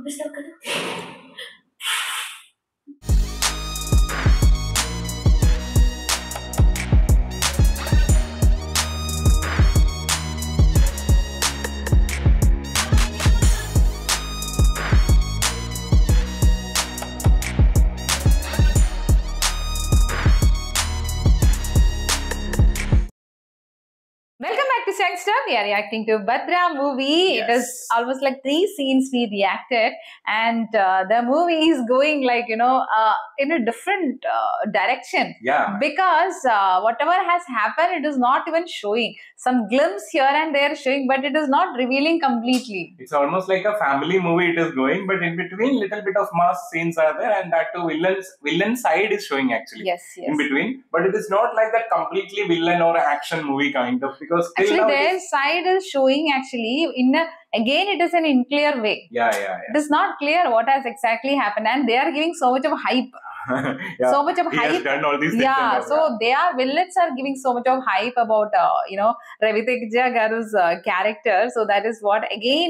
పంపిస్తావు కదా? Welcome back to Sangster. We are reacting to Bhadra movie. Yes. It is almost like 3 scenes we reacted, and the movie is going like in a different direction. Yeah. Because whatever has happened, it is not even showing. Some glimpse here and there showing, but it is not revealing completely. It's almost like a family movie it is going, but in between little bit of mass scenes are there, and that too villain side is showing actually. Yes, yes. In between, but it is not like that completely villain or action movie kind of, because till Actually, now it their is- side is showing actually again it is an unclear way. yeah. It is not clear what has exactly happened, and they are giving so much of hype. Yeah. So much of He has hype. done all these things. Yeah, and all, so their villains are giving so much of hype about Ravi Teja Garu's character. So that is what again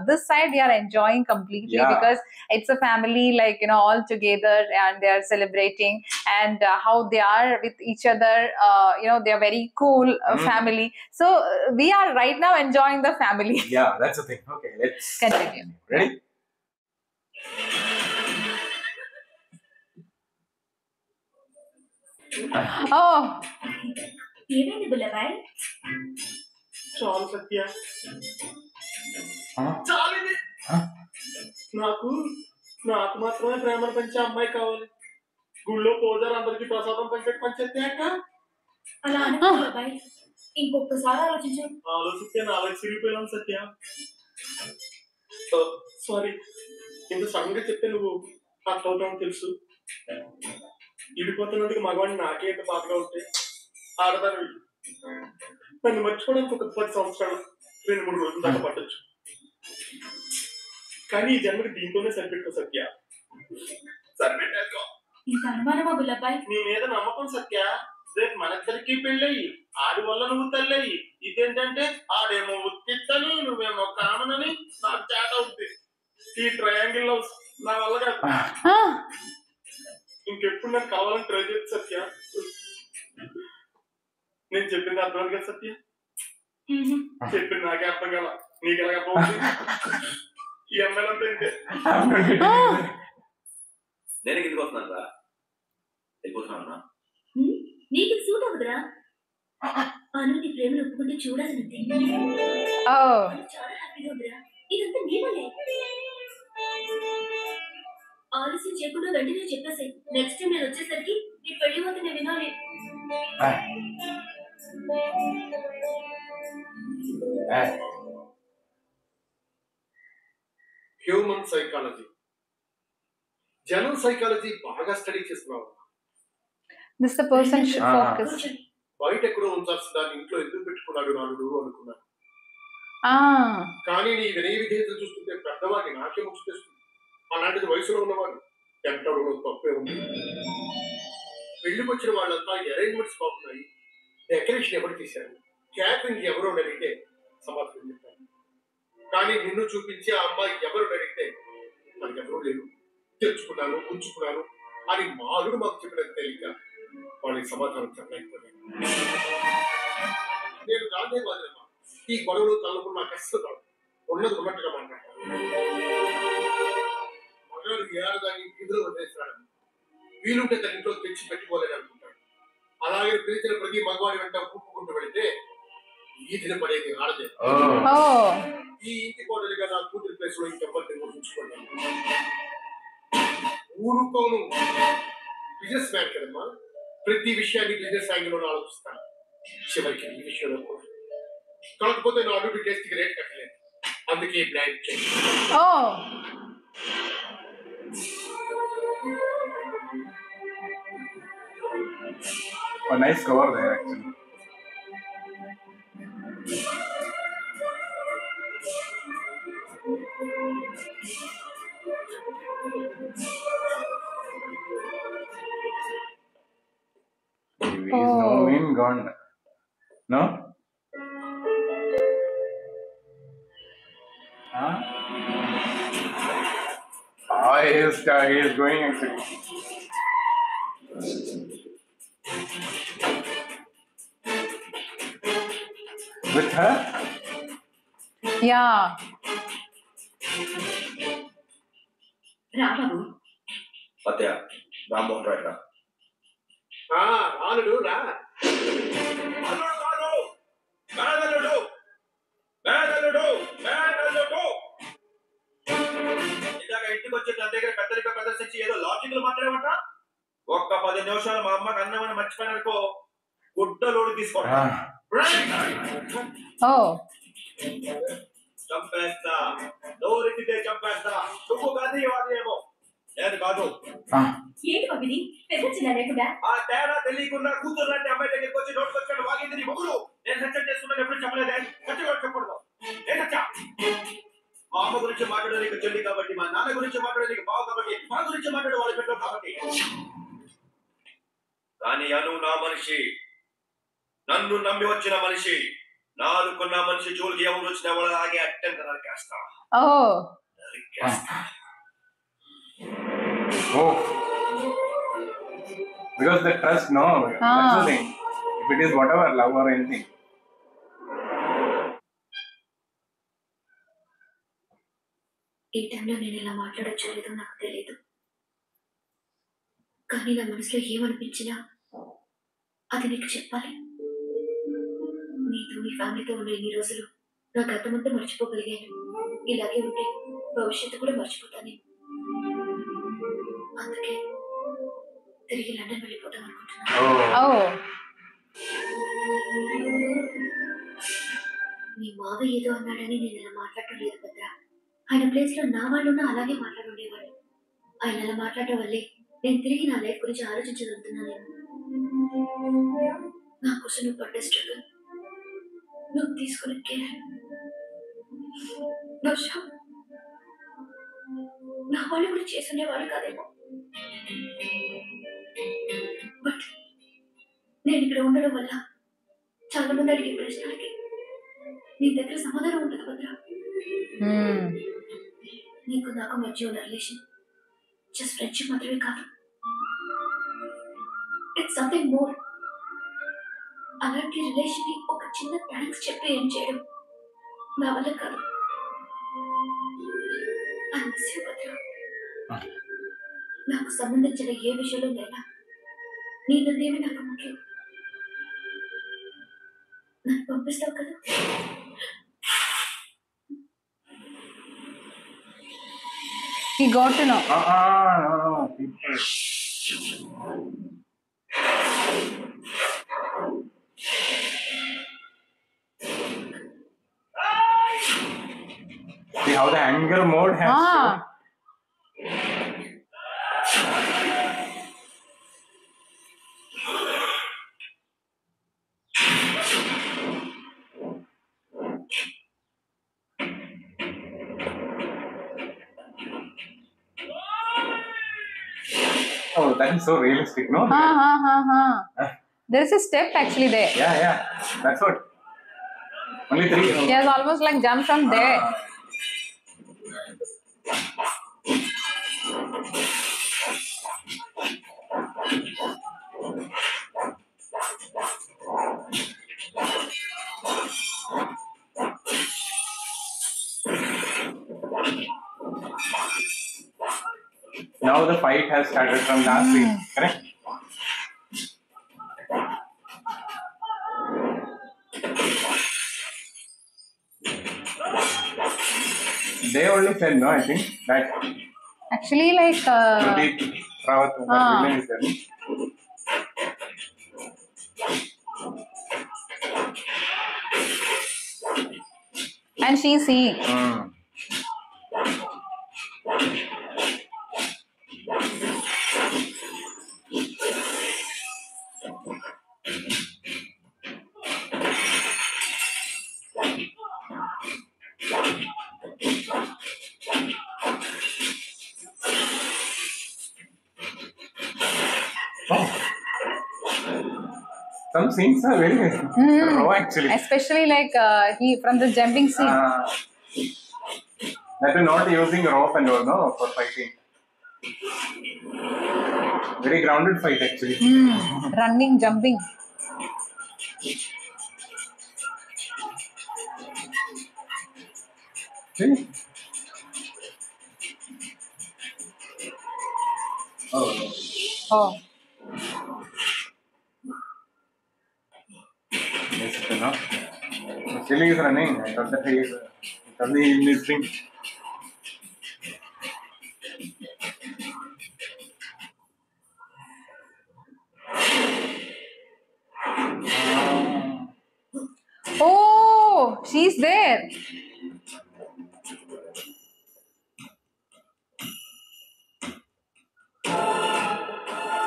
this side we are enjoying completely, Yeah. because it's a family all together and they are celebrating, and how they are with each other. They are very cool family. So we are right now enjoying the family. Yeah, that's the thing. Okay, let's Continue. Ready? Oh, ఏమైంది బుల్లబాయ్? చాలు సత్య, Huh? చాలిది. Huh? నాకు మాత్రమే ప్రేమను పంచే అమ్మాయి కావాలి. గుళ్ళో పూజారు అందరికి ప్రసాదం పంచేస్తే అక్క. అలా అనుకో బుల్లబాయ్, ఇంకొకసారి ఆలోచించు. ఆలోచిస్తే నాలుగు సిరిపోయాను సత్య. సారీ, ఇంత సడన్ గా చెప్తే నువ్వు అట్లా అవుతావు తెలుసు. ఇడిపోతున్నందుకు మగవాడిని నాకే ఎంత బాధగా ఉంటే ఆడదాను. నన్ను మర్చిపోవడానికి ఒక 10 సంవత్సరాలు 2-3 రోజులు దాకా పట్టొచ్చు, కానీ ఈ జన్మకి దీంతోనే సరిపెట్టుకో సత్య. సరిపెట్టాక ఇంత అనుమానమా బుల్లబాయ్? నీ మీద నమ్మకం సత్య. రేపు మనిద్దరికి పెళ్ళయి ఆడి వల్ల నువ్వు తల్లయి. ఇదేంటంటే ఆడేమో ఉత్తిత్తని నువ్వేమో కామనని నాకు చేత అవుతుంది. ఈ ట్రయాంగిల్ లో నా వల్ల కాదు. ఇంకెప్పుడు నాకు కావాలని ట్రై చేసి సత్య. నేను చెప్పింది అర్థం కదా సత్య? చెప్పింది నాకే అర్థం కదా, నీకు ఎలాగ అర్థం అవుతుంది? ఈ అమ్మాయిలంతా ఇంతే. నేను కిందకి వస్తున్నాను రా, వెళ్ళిపోతున్నాను. నీకు సూట్ అవుతురా? అను నీ ప్రేమను ఒప్పుకుంటే చూడాలంతే. oh. చాలా హ్యాపీగా ఉందిరా. ఇదంతా నీ వల్లే. ఆలస్యం చేయకుండా వెంటనే చెప్పేసాయి. నెక్స్ట్ టైం నేను వచ్చేసరికి నీ పెళ్లి వద్ద నేను వినాలి. హ్యూమన్ సైకాలజీ, జనం సైకాలజీ బాగా స్టడీ చేస్తున్నావు. This the person should focus. కూర్చోండి. బయట ఎక్కడో ఉంచాల్సిన దాన్ని ఇంట్లో ఎందుకు పెట్టుకున్నాడు నాడు అనుకున్నాను. Ah. కానీ నీ వినయ విధేయతలు చూస్తుంటే పెద్దవాడిని నాకే ముచ్చుకేస్తుంది. అలాంటిది వయసులో ఉన్నవాడు ఎంతలో తప్పే ఉంది. పెళ్లికి వచ్చిన వాళ్ళంతా అరేంజ్మెంట్స్ బాగున్నాయి, డెకరేషన్ ఎవరు చేశారు, క్యాటరింగ్ ఎవరు అడిగితే సమాధానం చెప్తాను. కానీ నిన్ను చూపించి ఆ అమ్మాయి ఎవరు అడిగితే మనకి ఎవరూ లేరు, తెచ్చుకున్నాను ఉంచుకున్నాను అని మాలుడు మాకు చెప్పినది తెలియక వాళ్ళకి సమాధానం చెప్పలేకపోయాను. నేను గాంధీ బాధ్యమా ఈ గొడవలు తలపు నాకు అస్సలు కాదు. ఉన్నది ఉన్నట్టుగా మాట్లాడతాను. మగాడు ఏడాది వీధిలో వదిలేస్తాడు, వీలుంటే తన ఇంట్లో తెచ్చి పెట్టుకోలేని అనుకుంటాడు. అలాగే పిలిచిన ప్రతి మగవాడి వెంట ఊపుకుంటూ వెళితే వీధిని పడేది ఆడదే. ఈ ఇంటి కోడలిగా నా కూతురి ప్లేస్ లో ఇంకెవ్వరిని ఊహించుకోండి. ఊరుకోను, బిజినెస్ మ్యాన్ కదమ్మా, ప్రతి విషయాన్ని బిజినెస్ యాంగిల్లో ఆలోచిస్తాను. చివరికి ఈ విషయంలో కూడా కాకపోతే నా అడుగు టేస్ట్కి రేట్ కట్టలేదు, అందుకే బ్లాక్ చేయండి. A nice cover there actually. He is no mean gone. No? Huh? he is going actually. With her? Yeah. రాబాబు సత్య రామ్మోహన్ రాయ్ రా. రానుడు రా. అల్లుడు కాదు, మేనల్లుడు, మేనల్లుడు, మేనల్లుడు. ఇందాక ఇంటికి వచ్చి తన దగ్గర పెద్దరిక ప్రదర్శించి ఏదో లాజిక్లు మాట్లాడేమంట. ఒక్క 10 నిమిషాలు మా అమ్మకి అన్నమని మర్చిపోయిననుకో గుడ్డలోడు తీసుకోండి. Oh. చంపేస్తా, నోరెత్తితే చంపేస్తా. నువ్వు కాదు ఏమో నేను కాదు. ఏంటి బాబు ఇది పెద్ద చిన్న లేకుండా ఆ తేడా తెలియకుండా కూతురు లాంటి అమ్మాయి దగ్గరికి వచ్చి నోట్కి వచ్చాడు వాగింది నీ మొగుడు. నేను సత్యం చేసుకున్నాను ఎప్పుడు చెప్పలేదే. సత్యం చెప్పకూడదు. ఏ సత్య? మా అమ్మ గురించి మాట్లాడే నీకు చెల్లి కాబట్టి, మా నాన్న గురించి మాట్లాడే నీకు బావ కాబట్టి, మా గురించి మాట్లాడే వాళ్ళు పెట్టావు కాబట్టి. కానీ అను నా మనిషి, నన్ను నమ్మి వచ్చిన మనిషి, నాలుగున్న మనిషి జోలికి ఎవరు వచ్చినా వాళ్ళు అలాగే అట్టెంత నరికేస్తా. Oh. Oh. Because the trust, no. That's the thing. If it is whatever, love or anything. ఈ టైంలో నేను ఇలా మాట్లాడొచ్చో లేదో నాకు తెలియదు, కానీ నా మనసులో ఏమనిపించినా అది నీకు చెప్పాలి. నీతో నీ ఫ్యామిలీతో ఉన్న ఇన్ని రోజులు నా గతమంతా మర్చిపోగలిగాను. ఇలాగే ఉంటే భవిష్యత్తు కూడా మర్చిపోతాను. అందుకే తిరిగి లండన్ వెళ్ళిపోతాం అనుకుంటున్నాను. Oh. మీ మావ ఏదో అన్నాడని నేను ఇలా మాట్లాడటం లేదు భద్ర. ఆయన ప్లేస్ లో నా వాళ్ళున్నా అలాగే మాట్లాడుండేవాడు. ఆయన అలా మాట్లాడటం వల్లే నేను తిరిగి నా లైఫ్ గురించి ఆలోచించగలుగుతున్నాను. నా కోసం నువ్వు పడ్డ స్ట్రగుల్, నువ్వు తీసుకున్న కేర్, బహుశా నా వాళ్ళు కూడా చేసుకునేవాళ్ళు కాదేమో. బట్ నేను ఇక్కడ ఉండడం వల్ల చాలా మంది అడిగే ప్రశ్నలకి నీ దగ్గర సమాధానం ఉంటుంది భద్ర. నీకు నాకు మధ్య ఉన్న రిలేషన్ జస్ట్ ఫ్రెండ్షిప్ మాత్రమే కాదు, ఇట్స్ సంథింగ్ మోర్. అలాంటి రిలేషన్ ని ఒక చిన్న థ్యాంక్స్ చెప్పి ఏం చేయడం నా వల్ల కాదు. ఐ మిస్ యూ భద్ర. నాకు సంబంధించిన ఏ విషయంలో లేదా నీ నిర్ణయమే నాకు ముఖ్యం. నన్ను పంపిస్తావు కదా? He got to know. No. See how the anger mode has. Oh, that is so realistic, no? There is a step actually there. Yeah. That's what. Only 3. He has almost like jumped from there. Now the fight has started from last week, correct? They only said no, I think, that Actually, like. Pradeep Rawat, that villain is there. And she's seeing. Some scenes are very raw actually. Especially like he from the jumping scene. That is not using rope and all, no, for fighting. Very grounded fight actually. Running, jumping. See? Oh. Oh. Yes, no. Chili is running. I thought that he is suddenly in his drink. Oh, she's there.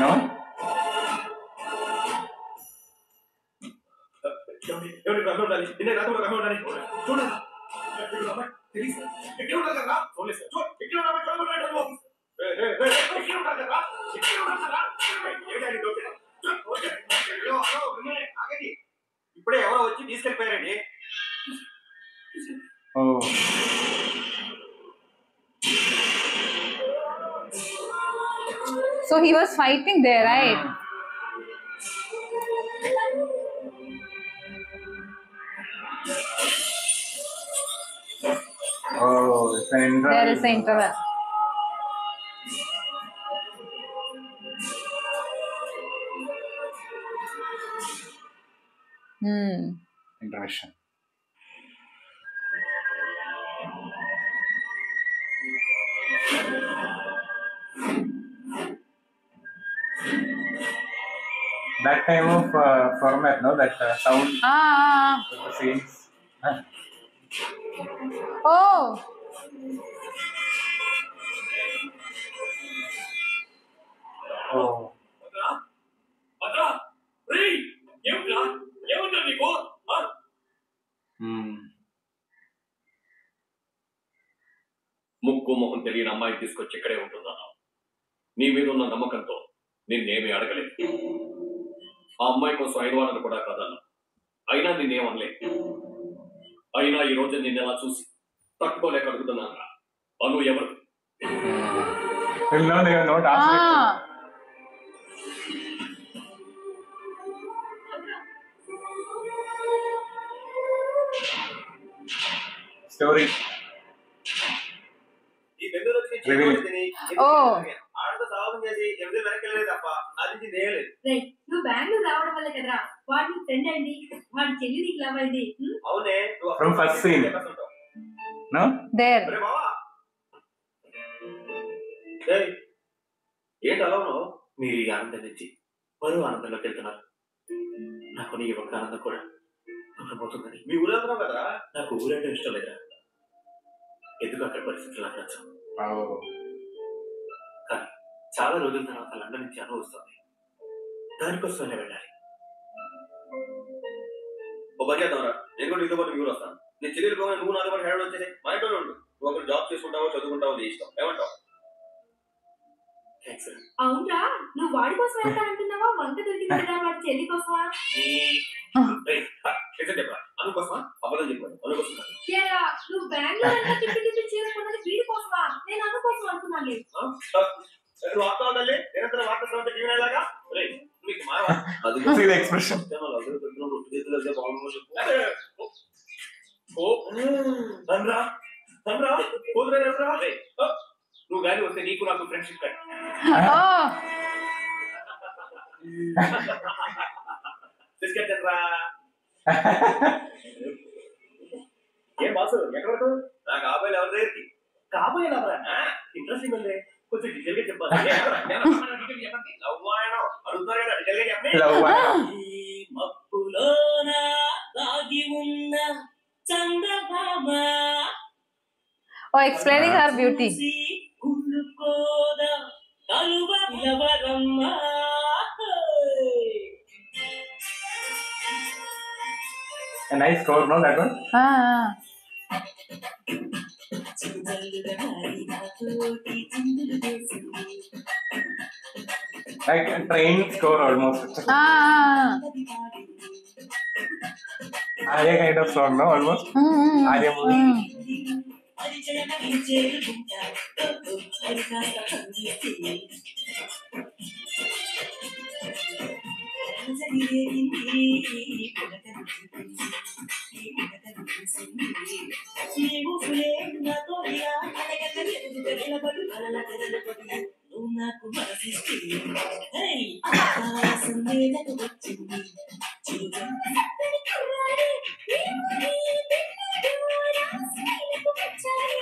No? ఎవరి రమ్మ ఉండాలి నిన్న రాత్రి రమ్మ ఉండాలి చూడండి తెలియదు ఎక్కడ ఉంటారు కదా పోలీస్ ఎక్కడ ఆగండి ఇప్పుడే ఎవరో వచ్చి తీసుకెళ్ళిపోయారండి. Oh. So he was fighting there, right? Oh, it's an interval. There is the interval. Intermission. That time of format, no? That sound. The scenes. Oh. Oh. ముక్కు మొహం తెలియని అమ్మాయిని తీసుకొచ్చి ఇక్కడే ఉంటున్నాను. నీ మీద ఉన్న నమ్మకంతో నిన్నేమీ అడగలేదు. ఆ అమ్మాయి కోసం 5 కూడా కదన్నా. అయినా నిన్నేమనలేదు. అయినా ఈ రోజు నిన్ను ఎలా చూసి తట్టుకోలేక అడుగుతున్నాను. అను ఎవరు? No, they have not asked it. Story. ఈ బెంగళూరు వచ్చి ఆడతో సాగం చేసి ఎవరి వెనకెళ్ళలేదు తప్ప అది నేయలేదు. నువ్వు బెంగళూరు రావడం వల్ల కదరా వాడు నీ ఫ్రెండ్ అయింది, వాడి చెల్లి నీకు లవ్ అయింది. అవునే From first scene. No? There. ఏంటి అలా ఉన్నావు? మీరు ఈ ఆనందం నుంచి మరో ఆనందంలోకి వెళ్తున్నారు. నాకు నీ ఒక్క ఆనందం కూడా పోతుందని. మీ ఊరు వెళ్తున్నావు కదరా? నాకు ఊరంటే ఇష్టం లేదా? ఎందుకు అక్కడ పరిస్థితులు నాకు నచ్చవు. కానీ చాలా రోజుల తర్వాత లండన్ నుంచి అనుభవిస్తుంది. దానికోసమే వెళ్ళాలి. ఓ పని చేద్దాంరా, నేను కూడా నీతో పాటు ఊరు వస్తాను. నీ చెల్లెలు పోయి నువ్వు నాతో పాటు హైదరాబాద్ వచ్చేసి మా ఇంట్లోనే ఉండు. నువ్వు ఒకరు జాబ్ చేసుకుంటావో చదువుకుంటావో నీ ఇష్టం. ఏమంటావు? అవునరా, నువ్వు వాడి కోసం వెళ్తానంటున్నావా? వంట దొరికింది కదా వాడి చెల్లి కోసమా? అనుకోసమా? అబద్ధం చెప్పాను. అనుకోసం నువ్వు బెంగళూరు తిప్పి చేసుకున్నది వీడి కోసమా? నేను అనుకోసం అనుకున్నాను. నువ్వు అర్థం తల్లి నిరంతరం వార్త జీవనలాగా మీకు ఎక్స్ప్రెషన్ నువ్వు గాలి వస్తే నీకు నాకు ఫ్రెండ్షిప్ తీసుకెళ్తారా? ఏం బాసు ఎక్కడ నా కాబోయే ఎవరి దగ్గరికి? కాబోయే ఎవరా? ఇంట్రెస్టింగ్ ఉంది. కొంచెం డీటెయిల్ గా చెప్పాలి. అడుగుతున్నారు కదా, డీటెయిల్ గా చెప్పండి. మప్పులోన దాగి ఉన్న చంద్రబామ. Oh, explaining her beauty. A nice score, no, that one? Like a train score almost. Arya kind of song, no, almost? Arya movie.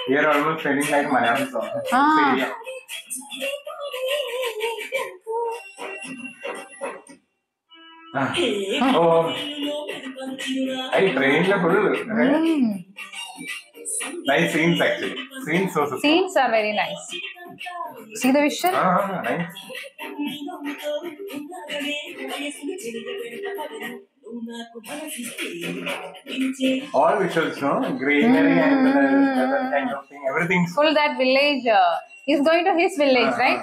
You're almost feeling like Malayalam song. Ah. Oh, I trained the full. Mm. Nice scenes actually. Scenes so super. Scenes are very nice. See the visual? Nice. All visuals, no? Greenery and other kind of thing. Everything's Full that village. He's going to his village, right?